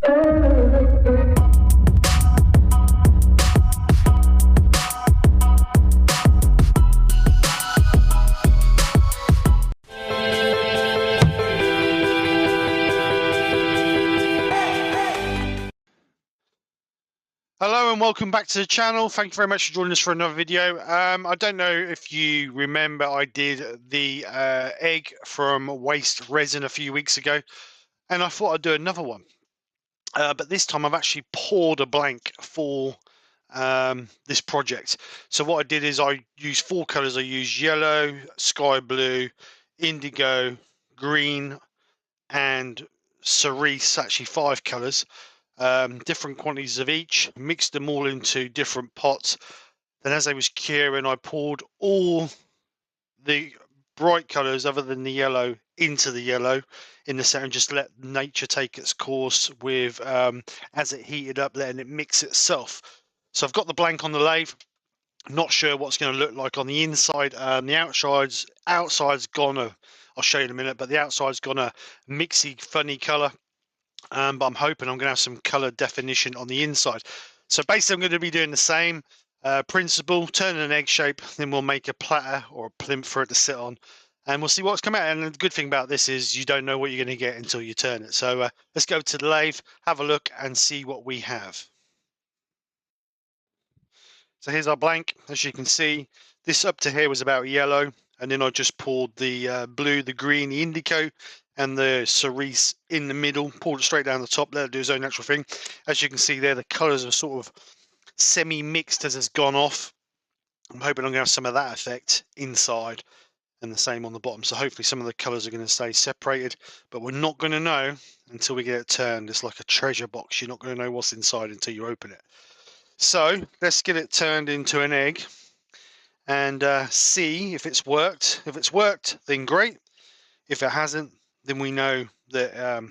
Hello and welcome back to the channel. Thank you very much for joining us for another video. I don't know if you remember, I did the egg from waste resin a few weeks ago, and I thought I'd do another one. But this time I've actually poured a blank for this project. So what I did is I used four colours. I used yellow, sky blue, indigo, green, and cerise, actually 5 colours. Different quantities of each, mixed them all into different pots. Then as I was curing, I poured all the bright colours other than the yellow into the yellow in the center and just let nature take its course with as it heated up, letting it mix itself. So I've got the blank on the lathe. I'm not sure what's going to look like on the inside. The outside's gone I'll show you in a minute, but the outside's gone a mixy funny colour. But I'm hoping I'm going to have some color definition on the inside. So basically I'm going to be doing the same principle, turn an egg shape, then we'll make a platter or a plinth for it to sit on, and we'll see what's come out. And the good thing about this is you don't know what you're going to get until you turn it. So let's go to the lathe, have a look and see what we have. So here's our blank. As you can see, this up to here was about yellow, and then I just poured the blue, the green, the indigo, and the cerise in the middle, poured it straight down the top, let it do its own natural thing. As you can see there, the colours are sort of semi-mixed as it's gone off. I'm hoping I'm going to have some of that effect inside, and the same on the bottom. So hopefully some of the colours are going to stay separated, but we're not going to know until we get it turned. It's like a treasure box. You're not going to know what's inside until you open it. So let's get it turned into an egg and see if it's worked. If it's worked, then great. If it hasn't, then we know that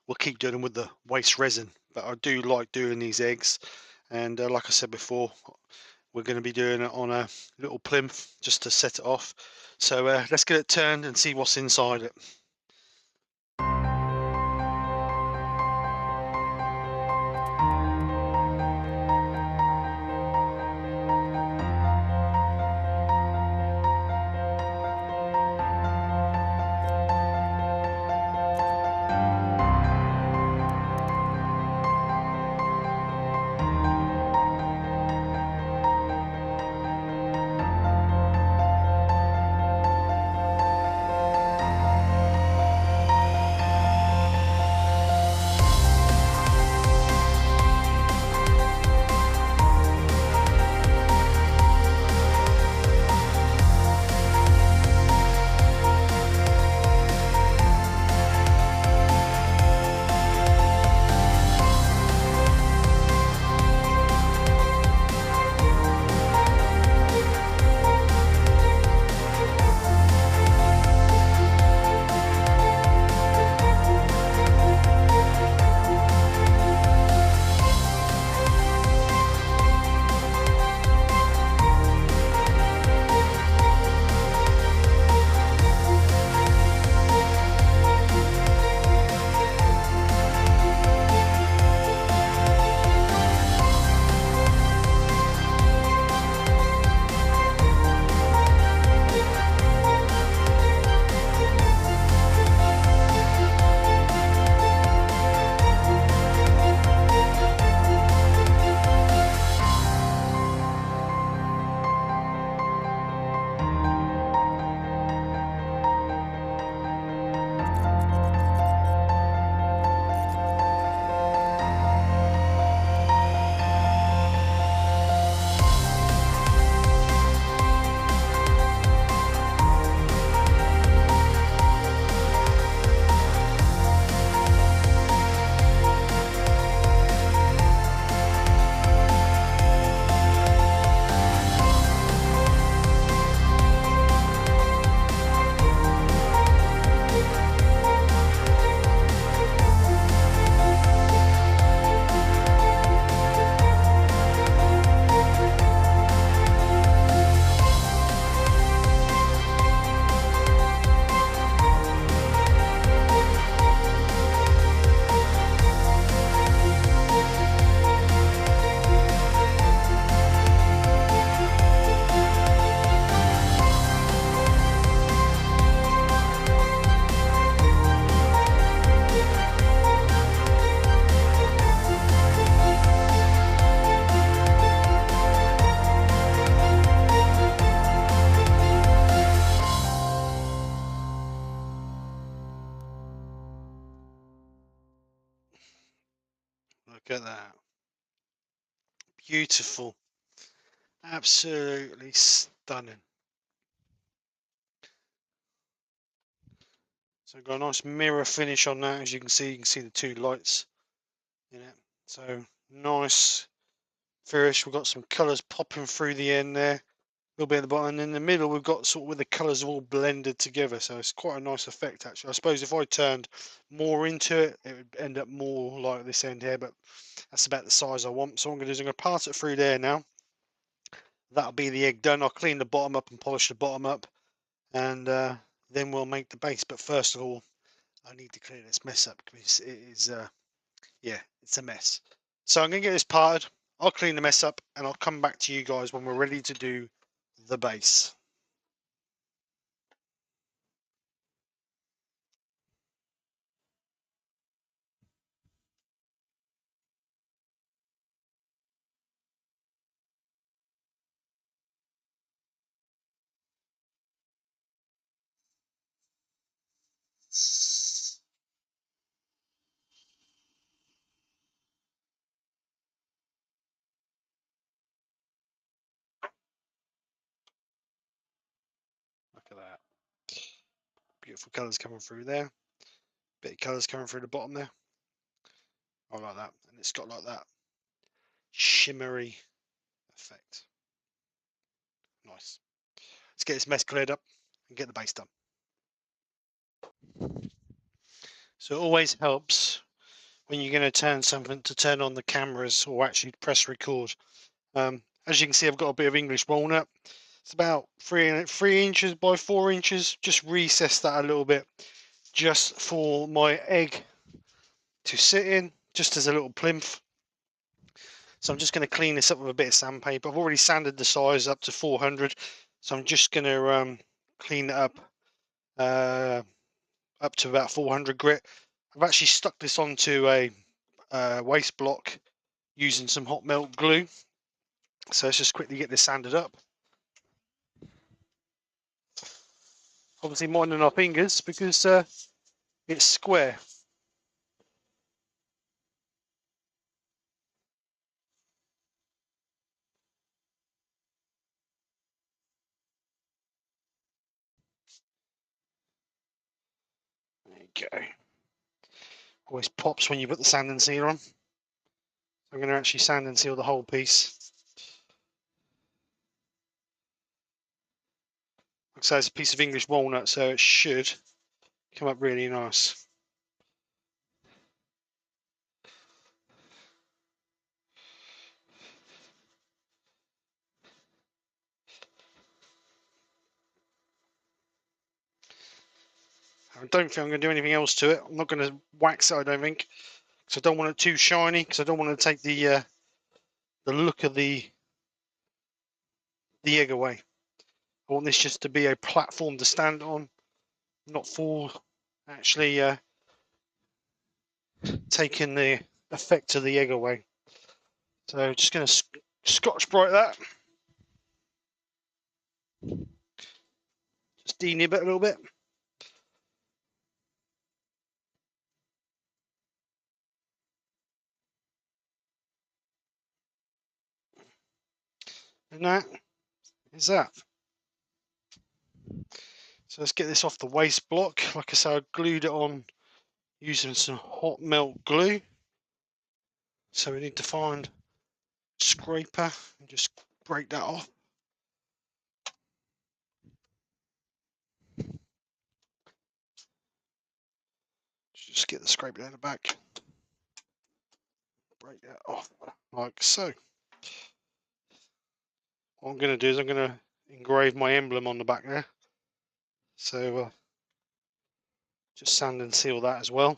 we'll keep doing them with the waste resin. But I do like doing these eggs, and like I said before, we're going to be doing it on a little plinth just to set it off. So let's get it turned and see what's inside it. Look at that. Beautiful. Absolutely stunning. So I've got a nice mirror finish on that. As you can see the two lights in it. So nice finish. We've got some colours popping through the end there. A little bit at the bottom, and in the middle we've got sort of where the colours are all blended together. So it's quite a nice effect actually. I suppose if I turned more into it, it would end up more like this end here, but that's about the size I want. So what I'm going to do is I'm going to pass it through there now. That'll be the egg done. I'll clean the bottom up and polish the bottom up, and then we'll make the base. But first of all, I need to clean this mess up because it is, yeah, it's a mess. So I'm going to get this parted. I'll clean the mess up, and I'll come back to you guys when we're ready to do the base. Look at that. Beautiful colours coming through there. Bit of colours coming through the bottom there. I like that. And it's got like that shimmery effect. Nice. Let's get this mess cleared up and get the base done. So it always helps when you're going to turn something to turn on the cameras or actually press record. As you can see, I've got a bit of English walnut. It's about 3 inches by 4 inches. Just recess that a little bit just for my egg to sit in, just as a little plinth. So I'm just going to clean this up with a bit of sandpaper. I've already sanded the size up to 400, so I'm just going to clean it up to about 400 grit. I've actually stuck this onto a waste block using some hot melt glue. So let's just quickly get this sanded up. Obviously minding our fingers because it's square. There you go. Always pops when you put the sand and seal on. I'm going to actually sand and seal the whole piece. Like I say, it's a piece of English walnut, so it should come up really nice. I don't think I'm going to do anything else to it. I'm not going to wax it, I don't think, because I don't want it too shiny, because I don't want to take the look of the egg away. I want this just to be a platform to stand on, not for actually taking the effect of the egg away. So just going to Scotch-Brite that. Just denib it a little bit. And that is that. So let's get this off the waste block. Like I said, I glued it on using some hot melt glue. So we need to find a scraper and just break that off. Just get the scraper down the back. Break that off like so. What I'm going to do is I'm going to engrave my emblem on the back there. So just sand and seal that as well.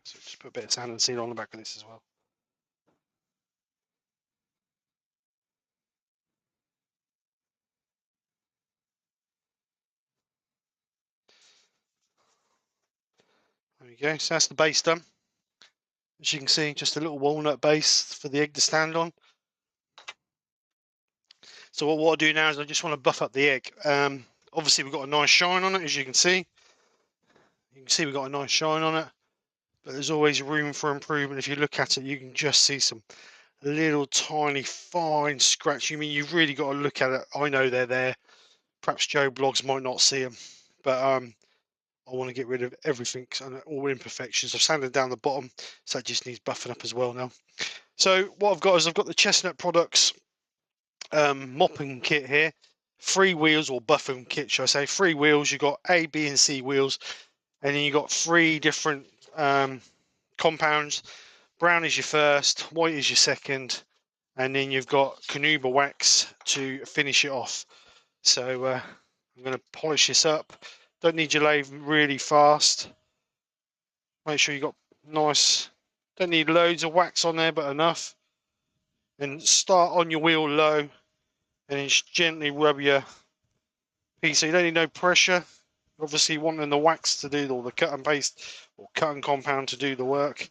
So just put a bit of sand and seal on the back of this as well. There we go. So that's the base done. As you can see, just a little walnut base for the egg to stand on. So what I do now is I just want to buff up the egg. Obviously we've got a nice shine on it, as you can see. You can see we've got a nice shine on it, but there's always room for improvement. If you look at it, you can just see some little tiny fine scratch. I mean, you've really got to look at it. I know they're there. Perhaps Joe Blogs might not see them, but I want to get rid of everything and all imperfections. I've sanded down the bottom, so that just needs buffing up as well now. So what I've got is I've got the Chestnut Products mopping kit here. 3 wheels, or buffing kit, should I say. 3 wheels. You've got A, B, and C wheels, and then you've got 3 different compounds. Brown is your first, white is your second, and then you've got Carnauba wax to finish it off. So I'm going to polish this up. Don't need your lathe really fast. Make sure you got nice, don't need loads of wax on there, but enough. And start on your wheel low, and then just gently rub your piece. So you don't need no pressure. Obviously wanting the wax to do, or the cut and paste or cut and compound to do the work.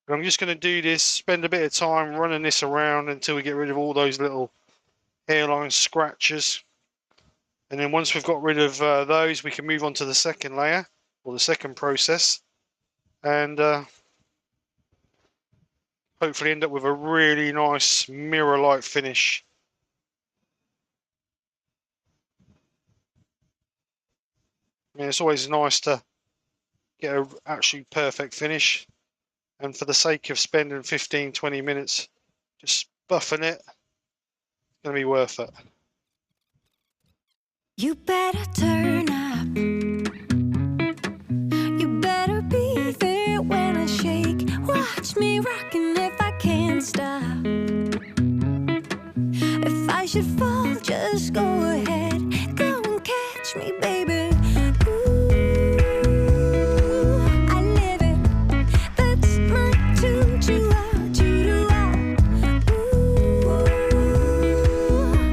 But I'm just going to do this, spend a bit of time running this around until we get rid of all those little hairline scratches. And then once we've got rid of those, we can move on to the second layer, or the second process, and hopefully end up with a really nice mirror-like finish. I mean, it's always nice to get an actually perfect finish, and for the sake of spending 15-20 minutes just buffing it, it's going to be worth it. You better turn up. You better be there when I shake. Watch me rocking if I can't stop. If I should fall, just go ahead. Go and catch me, baby. Ooh, I live it. That's my tune. Choo-ah. Ooh,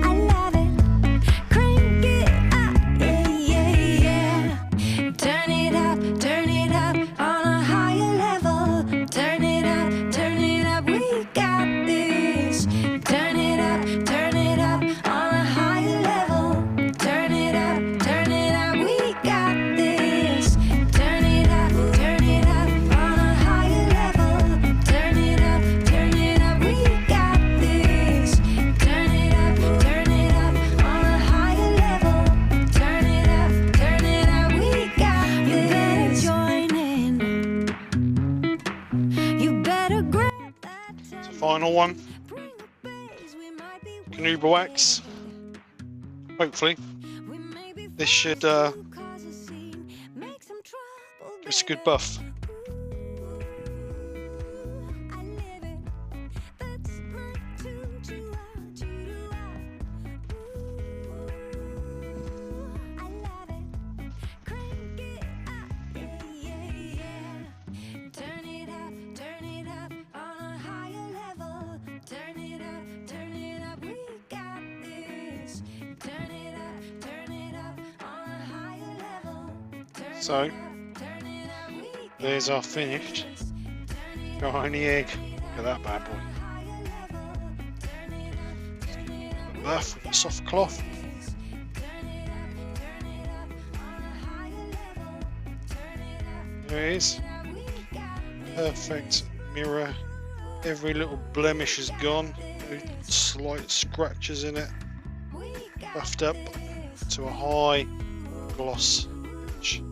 I love it. Crank it up, yeah. Turn it up on a higher level. Turn it up, we got this. Turn it up on a higher level. Turn it up, we got this. Turn it up on a higher level. Turn it up, we got this. Turn it up on a higher level. Turn it up, we got this. You better join in. You better grab that. So final one, Carnauba wax. Hopefully this should give us a good buff. Turn it up on a higher level. Turn it up, we got this. Turn it up on a higher level. So there's our finished shiny egg. Look at that bad boy. Buff with a soft cloth. There it is. Perfect mirror. Every little blemish is gone. No slight scratches in it. Buffed up to a high gloss finish.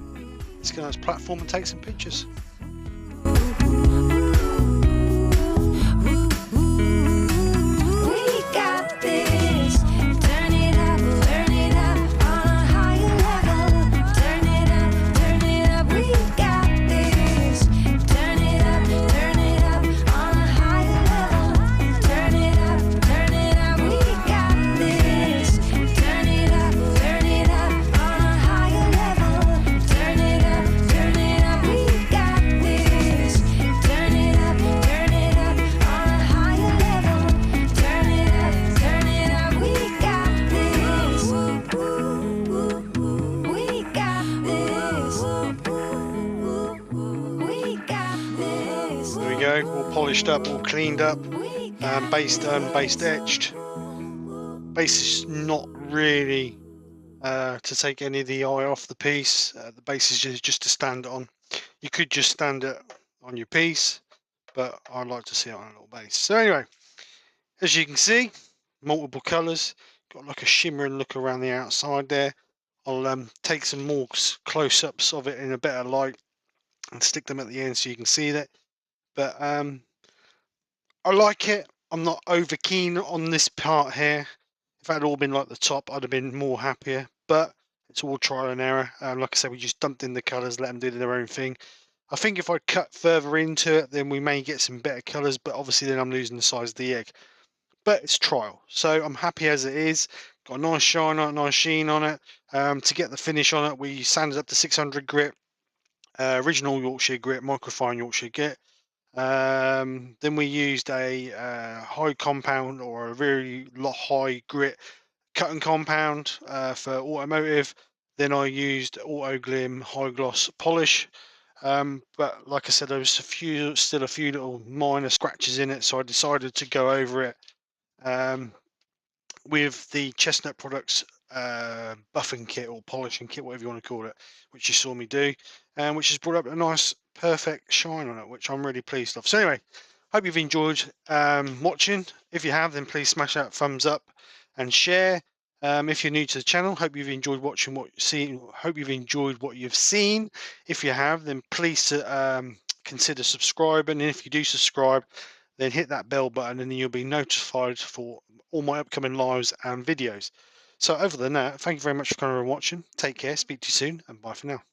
So let's go on this platform and take some pictures. We got this. Turn it up on a higher level. Turn it up, we got this. Turn it up on a higher level. Turn it up, we got this. Turn it up on a higher level. Turn it up, we got this. Turn it up on a higher level. Turn it up, we got this. We got this. We got this. There we go, all polished up, all cleaned up. based etched. Base is not really to take any of the eye off the piece. The base is just to stand it on. You could just stand it on your piece, but I like to see it on a little base. So anyway, as you can see, multiple colours. Got like a shimmering look around the outside there. I'll take some more close-ups of it in a better light and stick them at the end so you can see that. But I like it. I'm not over keen on this part here. If that had all been like the top, I'd have been more happier. But it's all trial and error. Like I said, we just dumped in the colours, let them do their own thing. I think if I cut further into it, then we may get some better colours. But obviously, then I'm losing the size of the egg. But it's trial, so I'm happy as it is. Got a nice shine on it, nice sheen on it. To get the finish on it, we sanded up to 600 grit, original Yorkshire grit, microfine Yorkshire grit. Then we used a high compound or a very high grit cutting compound for automotive. Then I used auto glim high gloss polish. But like I said, there was still a few little minor scratches in it, so I decided to go over it with the Chestnut Products buffing kit or polishing kit, whatever you want to call it, which you saw me do, and which has brought up a nice perfect shine on it, which I'm really pleased of. So anyway, hope you've enjoyed watching. If you have, then please smash that thumbs up and share. If you're new to the channel, hope you've enjoyed watching what you've seen. Hope you've enjoyed what you've seen. If you have, then please consider subscribing. And if you do subscribe, then hit that bell button and then you'll be notified for all my upcoming lives and videos. So other than that, thank you very much for coming and watching. Take care, speak to you soon, and bye for now.